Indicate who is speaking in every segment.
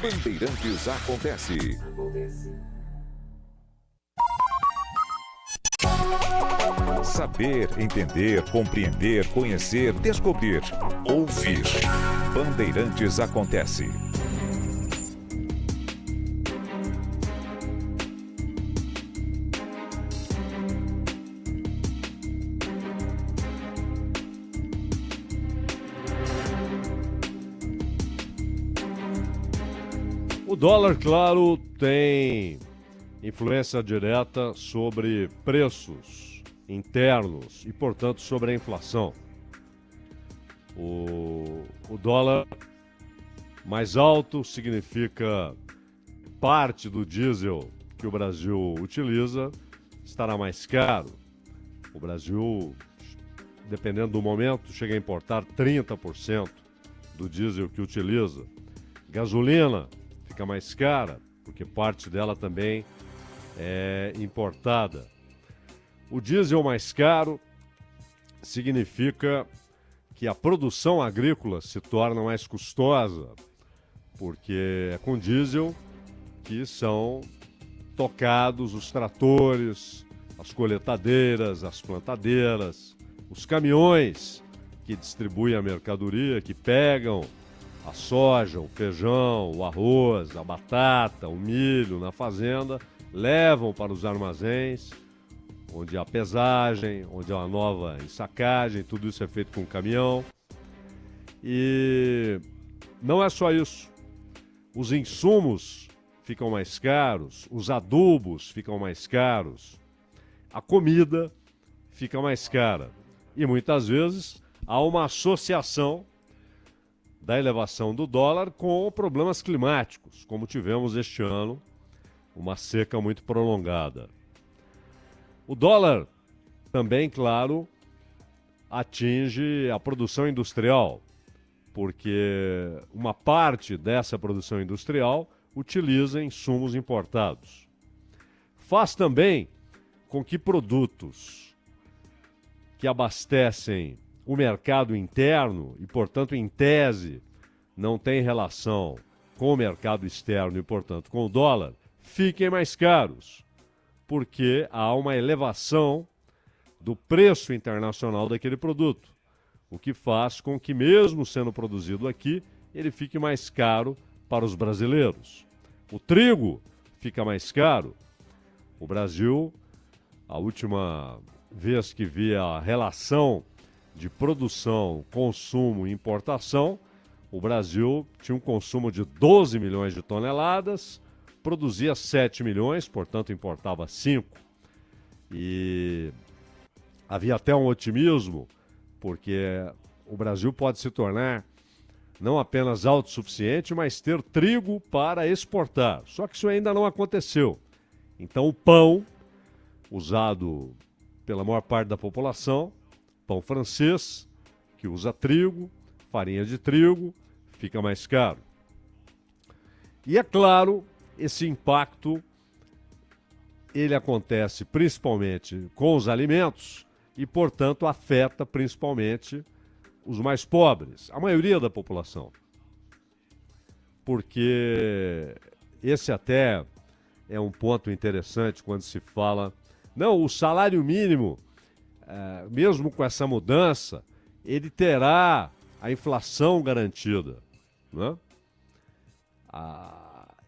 Speaker 1: Bandeirantes acontece. Saber, entender, compreender, conhecer, descobrir, ouvir. Bandeirantes acontece.
Speaker 2: O dólar, claro, tem influência direta sobre preços internos e, portanto, sobre a inflação. O dólar mais alto significa parte do diesel que o Brasil utiliza estará mais caro. O Brasil, dependendo do momento, chega a importar 30% do diesel que utiliza. Gasolina fica mais cara, porque parte dela também é importada. O diesel mais caro significa que a produção agrícola se torna mais custosa, porque é com diesel que são tocados os tratores, as colheitadeiras, as plantadeiras, os caminhões que distribuem a mercadoria, que pegam a soja, o feijão, o arroz, a batata, o milho na fazenda, levam para os armazéns, onde há pesagem, onde há uma nova ensacagem, tudo isso é feito com caminhão. E não é só isso. Os insumos ficam mais caros, os adubos ficam mais caros, a comida fica mais cara. E muitas vezes há uma associação da elevação do dólar com problemas climáticos, como tivemos este ano, uma seca muito prolongada. O dólar também, claro, atinge a produção industrial, porque uma parte dessa produção industrial utiliza insumos importados. Faz também com que produtos que abastecem o mercado interno e, portanto, em tese, não tem relação com o mercado externo e, portanto, com o dólar, fiquem mais caros, porque há uma elevação do preço internacional daquele produto, o que faz com que, mesmo sendo produzido aqui, ele fique mais caro para os brasileiros. O trigo fica mais caro. O Brasil, a última vez que vi a relação de produção, consumo e importação, o Brasil tinha um consumo de 12 milhões de toneladas, produzia 7 milhões, portanto importava 5. E havia até um otimismo, porque o Brasil pode se tornar não apenas autossuficiente, mas ter trigo para exportar. Só que isso ainda não aconteceu. Então o pão, usado pela maior parte da população, pão francês, que usa trigo, farinha de trigo, fica mais caro. E é claro, esse impacto, ele acontece principalmente com os alimentos e, portanto, afeta principalmente os mais pobres, a maioria da população. Porque esse até é um ponto interessante quando se fala... Não, o salário mínimo, mesmo com essa mudança, ele terá a inflação garantida, né?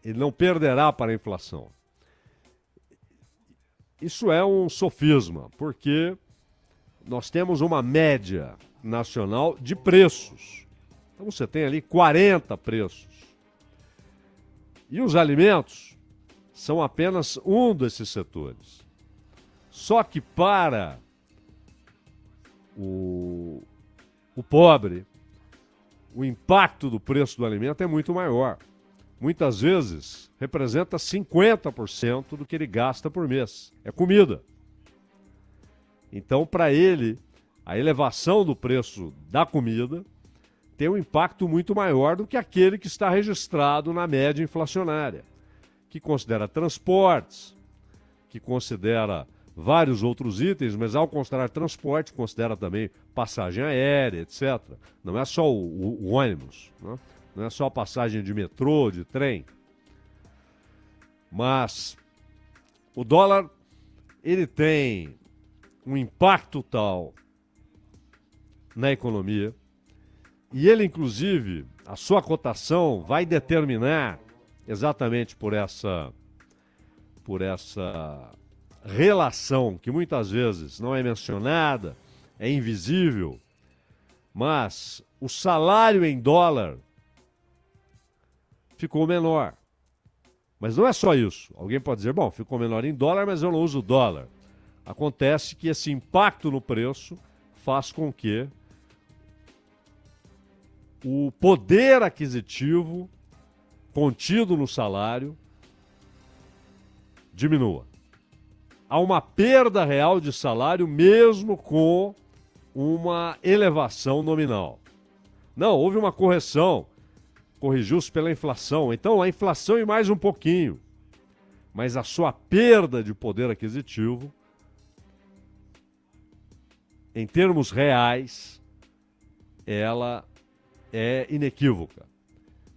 Speaker 2: Ele não perderá para a inflação. Isso é um sofisma, porque nós temos uma média nacional de preços. Então você tem ali 40 preços. E os alimentos são apenas um desses setores. Só que para o pobre, o impacto do preço do alimento é muito maior. Muitas vezes representa 50% do que ele gasta por mês. É comida. Então, para ele, a elevação do preço da comida tem um impacto muito maior do que aquele que está registrado na média inflacionária, que considera transportes, que considera vários outros itens, mas ao considerar transporte, considera também passagem aérea, etc. Não é só o ônibus, né? não é só passagem de metrô, de trem. Mas o dólar, ele tem um impacto tal na economia, e ele, inclusive, a sua cotação vai determinar, exatamente por essa relação que muitas vezes não é mencionada, é invisível, mas o salário em dólar ficou menor. Mas não é só isso. Alguém pode dizer, bom, ficou menor em dólar, mas eu não uso dólar. Acontece que esse impacto no preço faz com que o poder aquisitivo contido no salário diminua. Há uma perda real de salário mesmo com uma elevação nominal. Não, houve uma correção, corrigiu-se pela inflação. Então a inflação e mais um pouquinho. Mas a sua perda de poder aquisitivo, em termos reais, ela é inequívoca.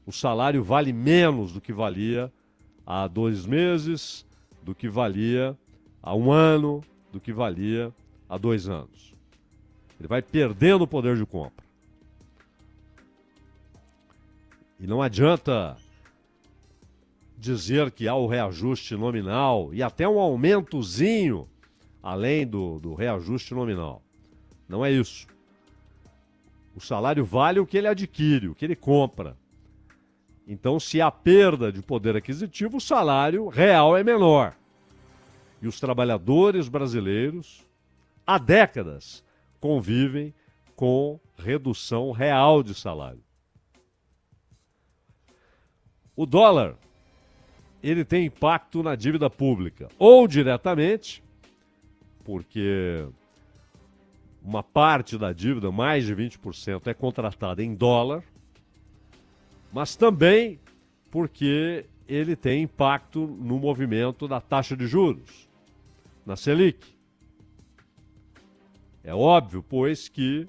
Speaker 2: O salário vale menos do que valia há 2 meses, do que valia há 1 ano, do que valia há 2 anos. Ele vai perdendo o poder de compra. E não adianta dizer que há o reajuste nominal e até um aumentozinho além do reajuste nominal. Não é isso. O salário vale o que ele adquire, o que ele compra. Então, se há perda de poder aquisitivo, o salário real é menor. E os trabalhadores brasileiros, há décadas, convivem com redução real de salário. O dólar, ele tem impacto na dívida pública, ou diretamente, porque uma parte da dívida, mais de 20%, é contratada em dólar, mas também porque ele tem impacto no movimento da taxa de juros, na Selic. É óbvio, pois, que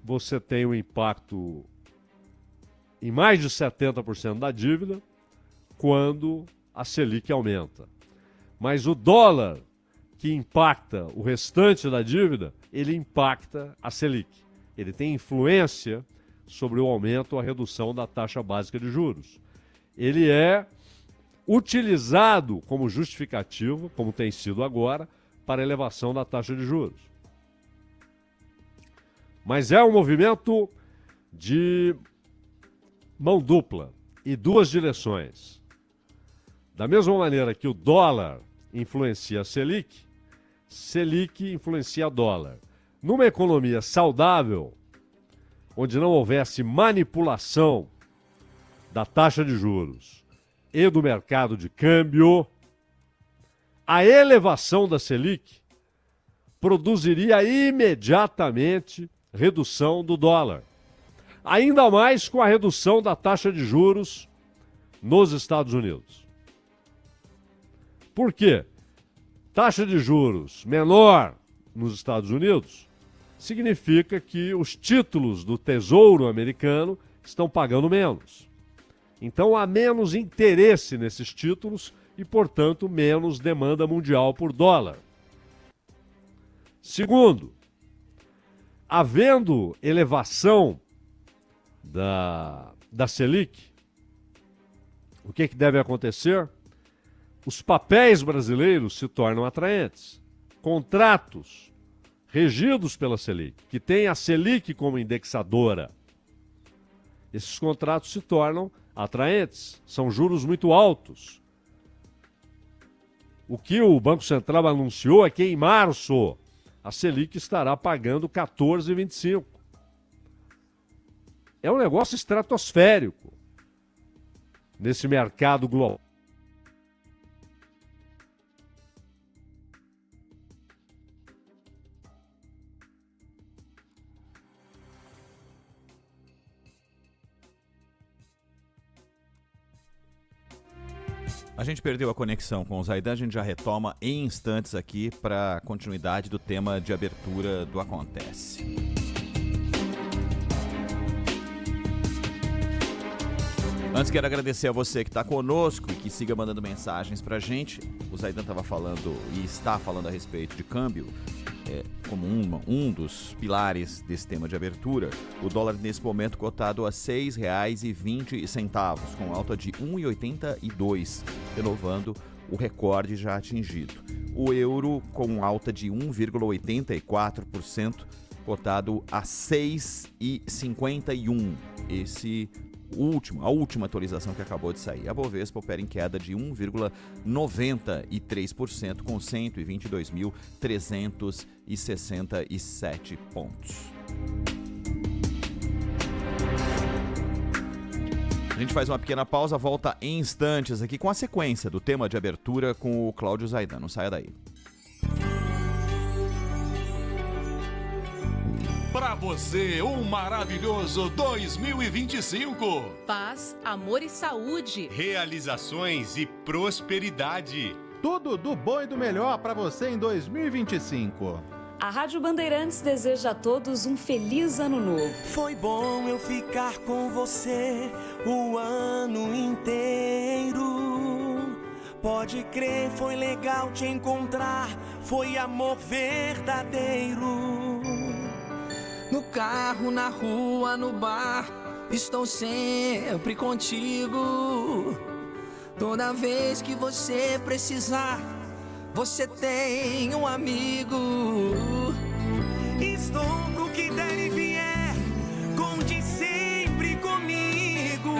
Speaker 2: você tem um impacto em mais de 70% da dívida quando a Selic aumenta. Mas o dólar, que impacta o restante da dívida, ele impacta a Selic. Ele tem influência sobre o aumento ou a redução da taxa básica de juros. Ele é utilizado como justificativo, como tem sido agora, para a elevação da taxa de juros. Mas é um movimento de mão dupla e 2 direções. Da mesma maneira que o dólar influencia a Selic, Selic influencia dólar. Numa economia saudável, onde não houvesse manipulação da taxa de juros e do mercado de câmbio, a elevação da Selic produziria imediatamente redução do dólar. Ainda mais com a redução da taxa de juros nos Estados Unidos. Por quê? Taxa de juros menor nos Estados Unidos significa que os títulos do Tesouro americano estão pagando menos. Então há menos interesse nesses títulos e, portanto, menos demanda mundial por dólar. Segundo, havendo elevação da Selic, o que deve acontecer? Os papéis brasileiros se tornam atraentes. Contratos regidos pela Selic, que tem a Selic como indexadora, esses contratos se tornam atraentes. São juros muito altos. O que o Banco Central anunciou é que em março a Selic estará pagando 14,25. É um negócio estratosférico nesse mercado global.
Speaker 3: A gente perdeu a conexão com o Zaidan, a gente já retoma em instantes aqui para a continuidade do tema de abertura do Acontece. Antes, quero agradecer a você que está conosco e que siga mandando mensagens pra gente. O Zaidan estava falando e está falando a respeito de câmbio, como um dos pilares desse tema de abertura. O dólar nesse momento cotado a R$ 6,20, com alta de 1,82, renovando o recorde já atingido. O euro com alta de 1,84%, cotado a 6,51. A última atualização que acabou de sair. A Bovespa opera em queda de 1,93%, com 122.367 pontos. A gente faz uma pequena pausa, volta em instantes aqui com a sequência do tema de abertura com o Cláudio Zaidan. Não saia daí.
Speaker 4: Para você, um maravilhoso 2025.
Speaker 5: Paz, amor e saúde.
Speaker 6: Realizações e prosperidade.
Speaker 7: Tudo do bom e do melhor para você em 2025.
Speaker 8: A Rádio Bandeirantes deseja a todos um feliz ano novo.
Speaker 9: Foi bom eu ficar com você o ano inteiro. Pode crer, foi legal te encontrar. Foi amor verdadeiro.
Speaker 10: No carro, na rua, no bar, estou sempre contigo. Toda vez que você precisar, você tem um amigo.
Speaker 9: Estou pro que der e vier, conte sempre comigo.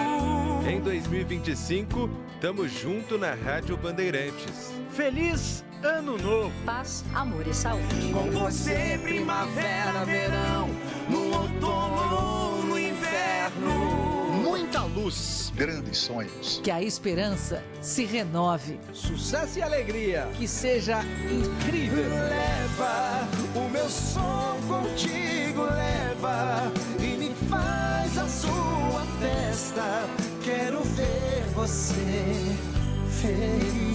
Speaker 6: Em 2025, tamo junto na Rádio Bandeirantes.
Speaker 7: Feliz Ano Novo!
Speaker 8: Paz, amor e saúde.
Speaker 9: Com você, primavera, verão, no outono ou no inverno.
Speaker 11: Muita luz, grandes sonhos.
Speaker 12: Que a esperança se renove.
Speaker 13: Sucesso e alegria, que seja incrível.
Speaker 9: Leva o meu som contigo, leva e me faz a sua festa. Quero ver você feliz.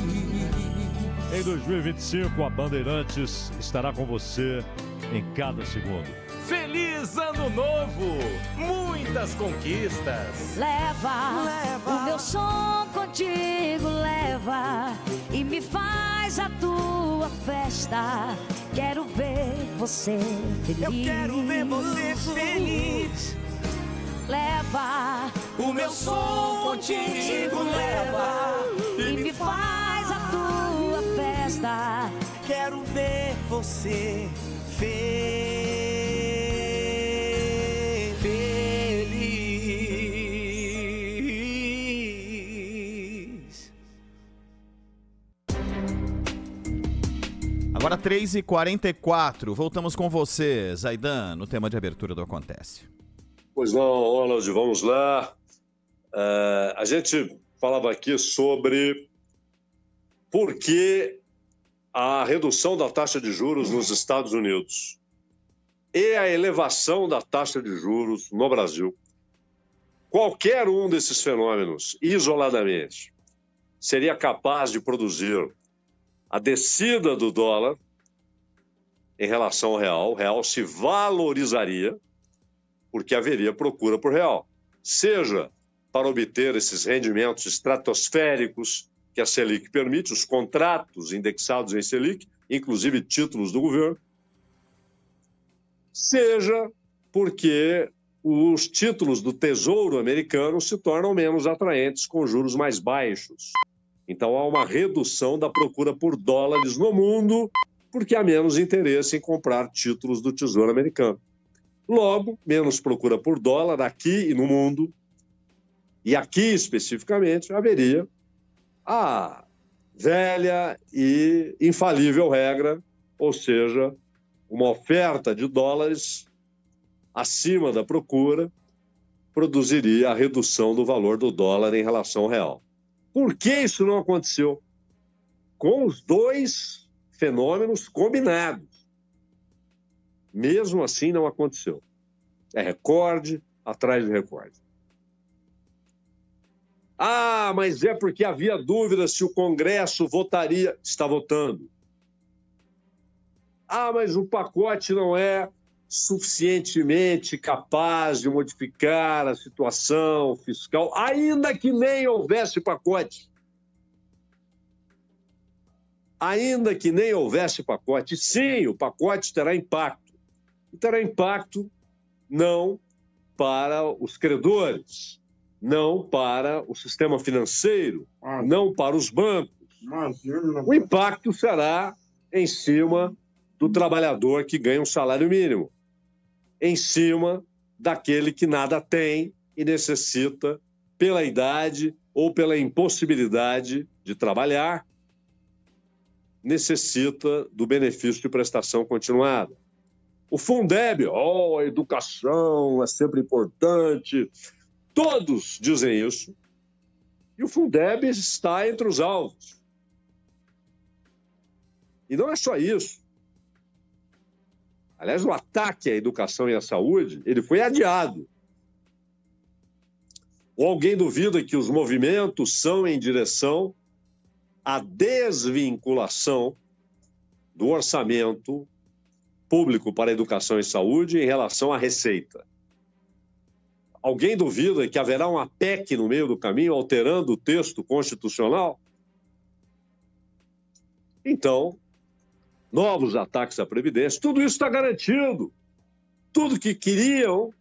Speaker 2: Em 2025, a Bandeirantes estará com você em cada segundo.
Speaker 13: Feliz Ano Novo! Muitas conquistas!
Speaker 8: Leva o meu som contigo, leva e me faz a tua festa. Quero ver você feliz.
Speaker 9: Eu quero ver você feliz.
Speaker 8: Leva
Speaker 9: o meu som contigo, leva
Speaker 8: e me faz a tua festa.
Speaker 9: Quero ver você feliz.
Speaker 3: Agora 3h44, voltamos com você, Zaidan, no tema de abertura do Acontece.
Speaker 14: Pois não, Ronald, vamos lá. A gente falava aqui sobre por que a redução da taxa de juros nos Estados Unidos e a elevação da taxa de juros no Brasil. Qualquer um desses fenômenos, isoladamente, seria capaz de produzir a descida do dólar em relação ao real. O real se valorizaria porque haveria procura por real, seja para obter esses rendimentos estratosféricos que a Selic permite, os contratos indexados em Selic, inclusive títulos do governo, seja porque os títulos do Tesouro americano se tornam menos atraentes com juros mais baixos. Então há uma redução da procura por dólares no mundo, porque há menos interesse em comprar títulos do Tesouro americano. Logo, menos procura por dólar aqui e no mundo, e aqui especificamente haveria a velha e infalível regra, ou seja, uma oferta de dólares acima da procura produziria a redução do valor do dólar em relação ao real. Por que isso não aconteceu? Com os dois fenômenos combinados. Mesmo assim, não aconteceu. É recorde atrás de recorde. Ah, mas é porque havia dúvida se o Congresso votaria. Está votando. Ah, mas o pacote não é suficientemente capaz de modificar a situação fiscal, ainda que nem houvesse pacote. Ainda que nem houvesse pacote. Sim, o pacote terá impacto. E terá impacto não para os credores, não para o sistema financeiro, não para os bancos. O impacto será em cima do trabalhador que ganha um salário mínimo, em cima daquele que nada tem e necessita, pela idade ou pela impossibilidade de trabalhar, necessita do benefício de prestação continuada. O Fundeb, a educação é sempre importante, todos dizem isso, e o Fundeb está entre os alvos. E não é só isso. Aliás, o ataque à educação e à saúde, ele foi adiado. Ou alguém duvida que os movimentos são em direção à desvinculação do orçamento público para a educação e saúde em relação à receita? Alguém duvida que haverá uma PEC no meio do caminho alterando o texto constitucional? Então, novos ataques à Previdência, tudo isso está garantido. Tudo que queriam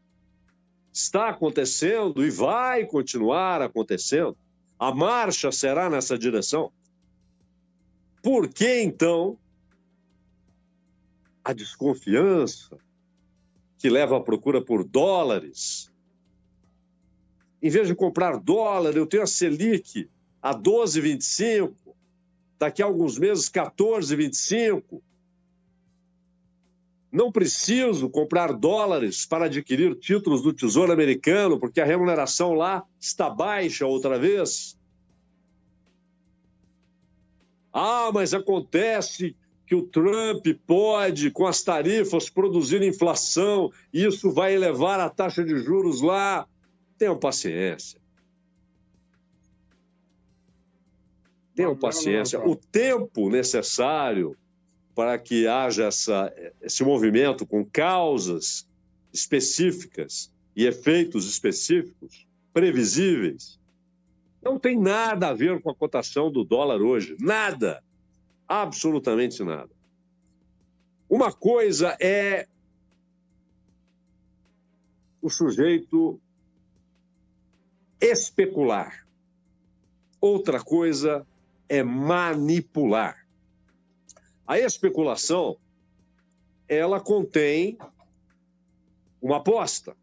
Speaker 14: está acontecendo e vai continuar acontecendo. A marcha será nessa direção. Por que, então, a desconfiança que leva à procura por dólares? Em vez de comprar dólar, eu tenho a Selic a 12,25, daqui a alguns meses 14,25. Não preciso comprar dólares para adquirir títulos do Tesouro Americano, porque a remuneração lá está baixa outra vez. Mas acontece que o Trump pode, com as tarifas, produzir inflação, e isso vai elevar a taxa de juros lá. Tenham paciência. Tenham paciência. O tempo necessário para que haja esse movimento com causas específicas e efeitos específicos, previsíveis, não tem nada a ver com a cotação do dólar hoje. Nada. Absolutamente nada. Uma coisa é o sujeito especular. Outra coisa é manipular. A especulação, ela contém uma aposta.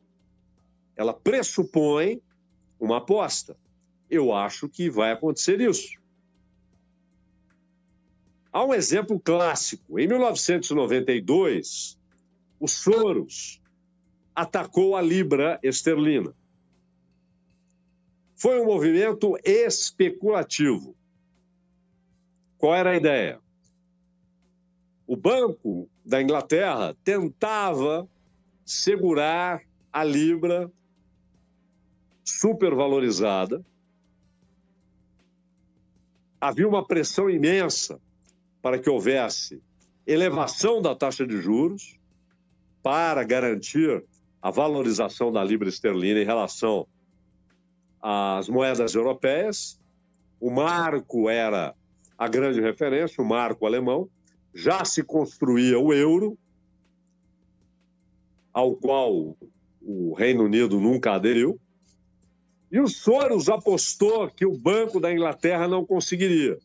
Speaker 14: Ela pressupõe uma aposta. Eu acho que vai acontecer isso. Há um exemplo clássico. Em 1992, o Soros atacou a libra esterlina. Foi um movimento especulativo. Qual era a ideia? O Banco da Inglaterra tentava segurar a libra supervalorizada. Havia uma pressão imensa para que houvesse elevação da taxa de juros para garantir a valorização da libra esterlina em relação às moedas europeias. O marco era a grande referência, o marco alemão. Já se construía o euro, ao qual o Reino Unido nunca aderiu. E o Soros apostou que o Banco da Inglaterra não conseguiria.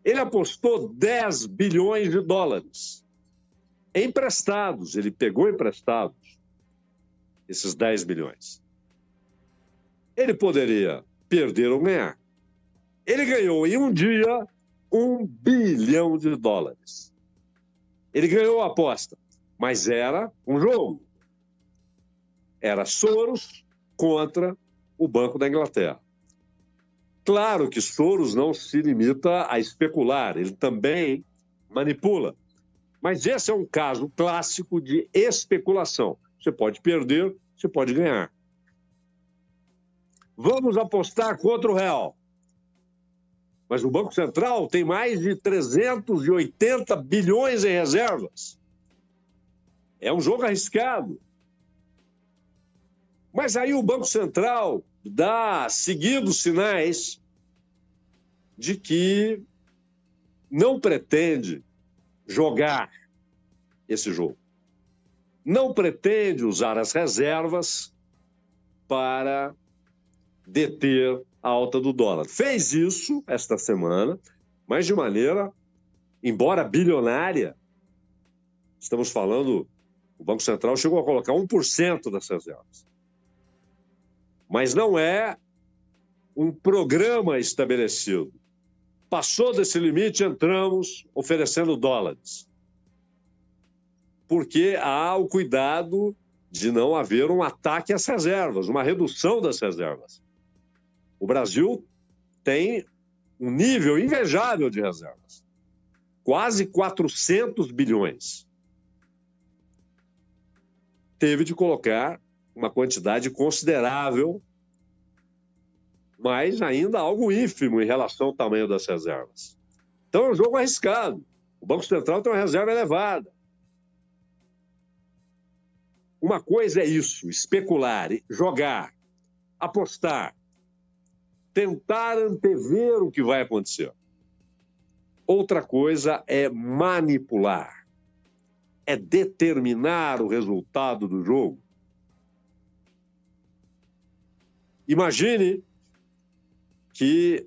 Speaker 14: Ele apostou 10 bilhões de dólares emprestados. Ele pegou emprestados esses 10 bilhões. Ele poderia perder ou ganhar. Ele ganhou em um dia 1 bilhão de dólares. Ele ganhou a aposta, mas era um jogo. Era Soros contra o Banco da Inglaterra. Claro que Soros não se limita a especular, ele também manipula. Mas esse é um caso clássico de especulação. Você pode perder, você pode ganhar. Vamos apostar contra o real. Mas o Banco Central tem mais de 380 bilhões em reservas. É um jogo arriscado. Mas aí o Banco Central dá seguidos sinais de que não pretende jogar esse jogo. Não pretende usar as reservas para deter a alta do dólar. Fez isso esta semana, mas de maneira, embora bilionária, estamos falando, o Banco Central chegou a colocar 1% das reservas. Mas não é um programa estabelecido. Passou desse limite, entramos oferecendo dólares. Porque há o cuidado de não haver um ataque às reservas, uma redução das reservas. O Brasil tem um nível invejável de reservas. Quase 400 bilhões. Teve de colocar uma quantidade considerável, mas ainda algo ínfimo em relação ao tamanho das reservas. Então é um jogo arriscado. O Banco Central tem uma reserva elevada. Uma coisa é isso, especular, jogar, apostar, tentar antever o que vai acontecer. Outra coisa é manipular, é determinar o resultado do jogo. Imagine que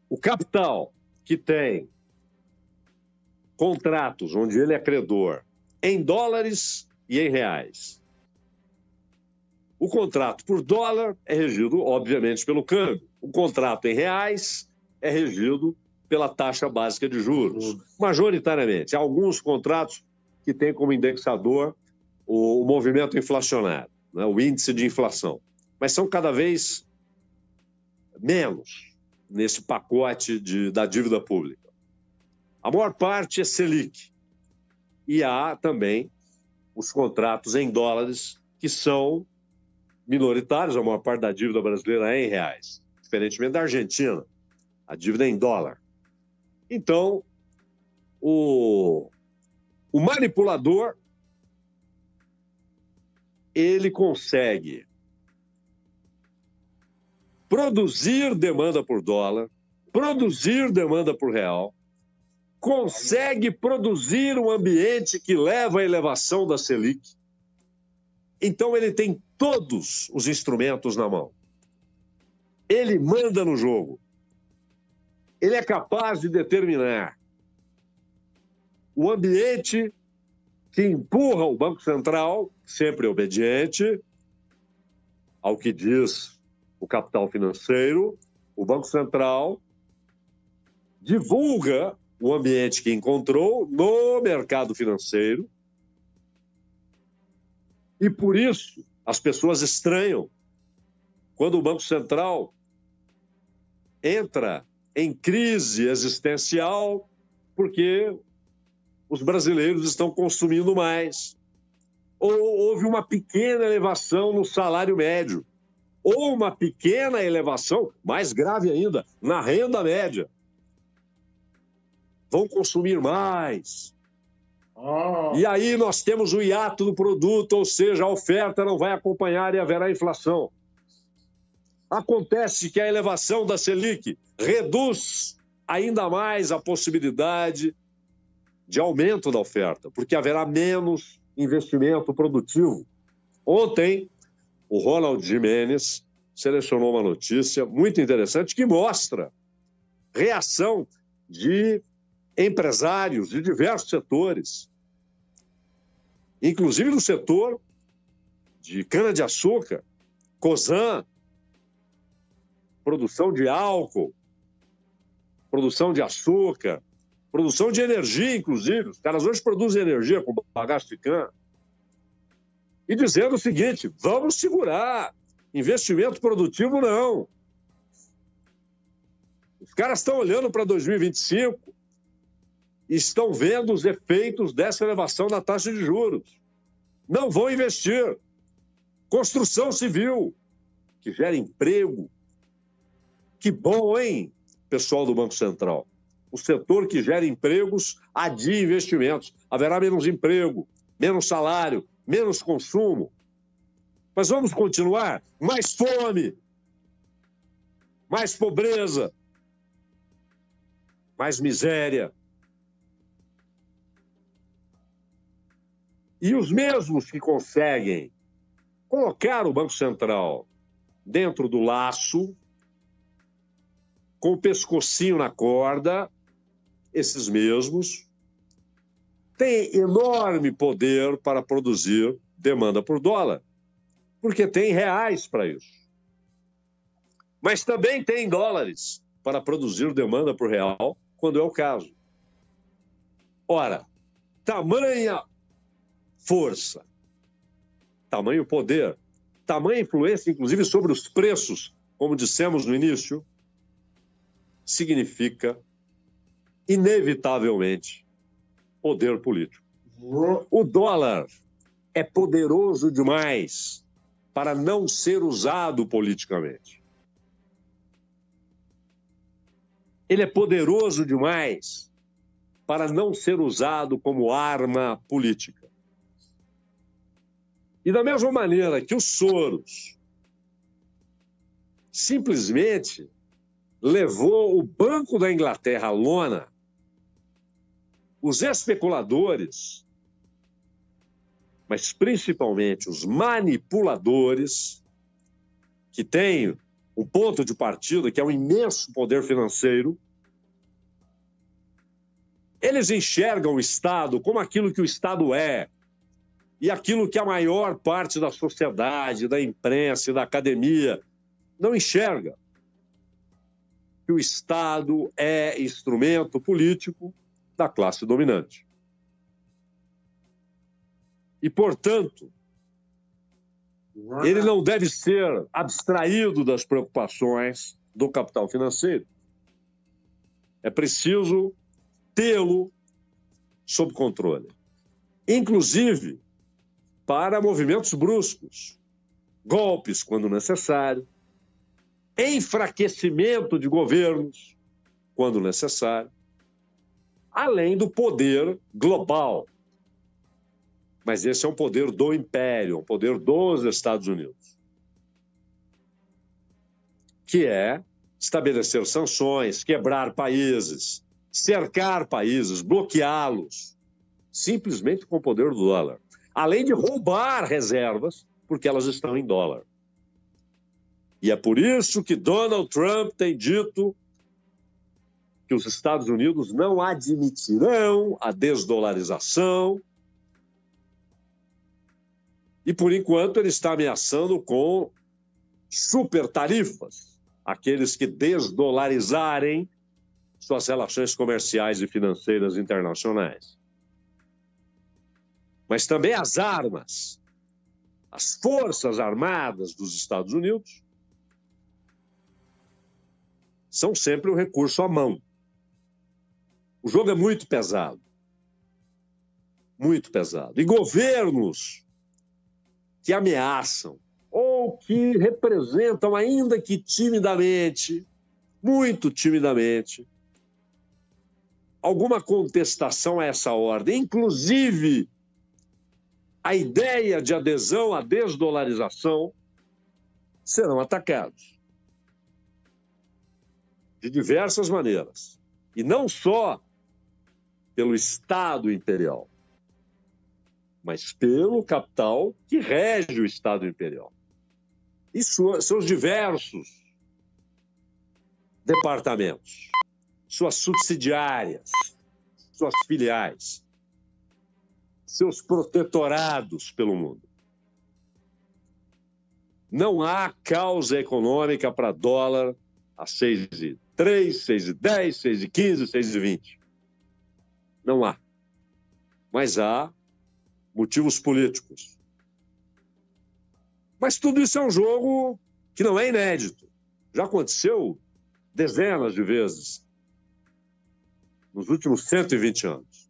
Speaker 14: o capital que tem contratos onde ele é credor em dólares e em reais. O contrato por dólar é regido, obviamente, pelo câmbio. O contrato em reais é regido pela taxa básica de juros, majoritariamente. Há alguns contratos que têm como indexador o movimento inflacionário, né, o índice de inflação. Mas são cada vez menos nesse pacote da dívida pública. A maior parte é Selic. E há também os contratos em dólares, que são minoritários, a maior parte da dívida brasileira é em reais, diferentemente da Argentina, a dívida é em dólar. Então, o manipulador, ele consegue produzir demanda por dólar, produzir demanda por real, consegue produzir um ambiente que leva à elevação da Selic. Então ele tem todos os instrumentos na mão. Ele manda no jogo. Ele é capaz de determinar o ambiente que empurra o Banco Central, sempre obediente ao que diz o capital financeiro. O Banco Central divulga o ambiente que encontrou no mercado financeiro e, por isso, as pessoas estranham quando o Banco Central entra em crise existencial porque os brasileiros estão consumindo mais, ou houve uma pequena elevação no salário médio, ou uma pequena elevação, mais grave ainda, na renda média. Vão consumir mais. E aí nós temos o hiato do produto, ou seja, a oferta não vai acompanhar e haverá inflação. Acontece que a elevação da Selic reduz ainda mais a possibilidade de aumento da oferta, porque haverá menos investimento produtivo. Ontem, o Ronald Gimenez selecionou uma notícia muito interessante que mostra reação de empresários de diversos setores, inclusive no setor de cana-de-açúcar, Cosan, produção de álcool, produção de açúcar, produção de energia, inclusive. Os caras hoje produzem energia com bagaço de cana. E dizendo o seguinte: vamos segurar, investimento produtivo não. Os caras estão olhando para 2025 e estão vendo os efeitos dessa elevação da taxa de juros. Não vão investir. Construção civil, que gera emprego. Que bom, hein, pessoal do Banco Central? O setor que gera empregos adia investimentos. Haverá menos emprego, menos salário, menos consumo. Mas vamos continuar? Mais fome, mais pobreza, mais miséria. E os mesmos que conseguem colocar o Banco Central dentro do laço, com o pescocinho na corda, esses mesmos têm enorme poder para produzir demanda por dólar, porque tem reais para isso. Mas também tem dólares para produzir demanda por real, quando é o caso. Ora, tamanha força, tamanho poder, tamanha influência, inclusive, sobre os preços, como dissemos no início, significa, inevitavelmente, poder político. O dólar é poderoso demais para não ser usado politicamente. Ele é poderoso demais para não ser usado como arma política. E da mesma maneira que o Soros simplesmente levou o Banco da Inglaterra à lona, os especuladores, mas principalmente os manipuladores, que têm um ponto de partida, que é um imenso poder financeiro, eles enxergam o Estado como aquilo que o Estado é, e aquilo que a maior parte da sociedade, da imprensa e da academia não enxerga. Que o Estado é instrumento político da classe dominante. E, portanto, ele não deve ser abstraído das preocupações do capital financeiro. É preciso tê-lo sob controle. Inclusive, para movimentos bruscos, golpes quando necessário, enfraquecimento de governos quando necessário, além do poder global. Mas esse é um poder do império, um poder dos Estados Unidos, que é estabelecer sanções, quebrar países, cercar países, bloqueá-los, simplesmente com o poder do dólar. Além de roubar reservas, porque elas estão em dólar. E é por isso que Donald Trump tem dito que os Estados Unidos não admitirão a desdolarização. E, por enquanto, ele está ameaçando com super tarifas aqueles que desdolarizarem suas relações comerciais e financeiras internacionais. Mas também as armas, as forças armadas dos Estados Unidos são sempre um recurso à mão. O jogo é muito pesado. Muito pesado. E governos que ameaçam ou que representam, ainda que timidamente, muito timidamente, alguma contestação a essa ordem, inclusive a ideia de adesão à desdolarização, serão atacados de diversas maneiras. E não só pelo Estado imperial, mas pelo capital que rege o Estado imperial. E seus diversos departamentos, suas subsidiárias, suas filiais, seus protetorados pelo mundo. Não há causa econômica para dólar a 6,3, 6,10, 6,15, 6,20. Não há. Mas há motivos políticos. Mas tudo isso é um jogo que não é inédito. Já aconteceu dezenas de vezes nos últimos 120 anos.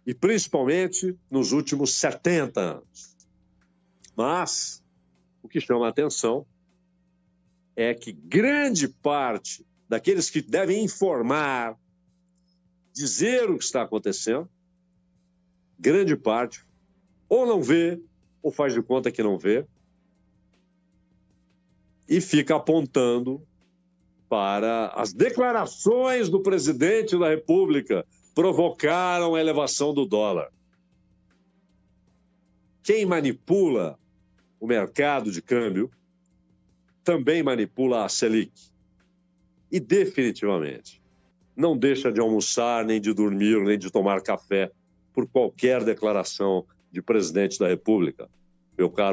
Speaker 14: E principalmente nos últimos 70 anos. Mas o que chama a atenção é que grande parte daqueles que devem informar, dizer o que está acontecendo, grande parte ou não vê, ou faz de conta que não vê, e fica apontando para as declarações do presidente da República provocaram a elevação do dólar. Quem manipula o mercado de câmbio também manipula a Selic. E definitivamente não deixa de almoçar, nem de dormir, nem de tomar café por qualquer declaração de presidente da República. Meu caro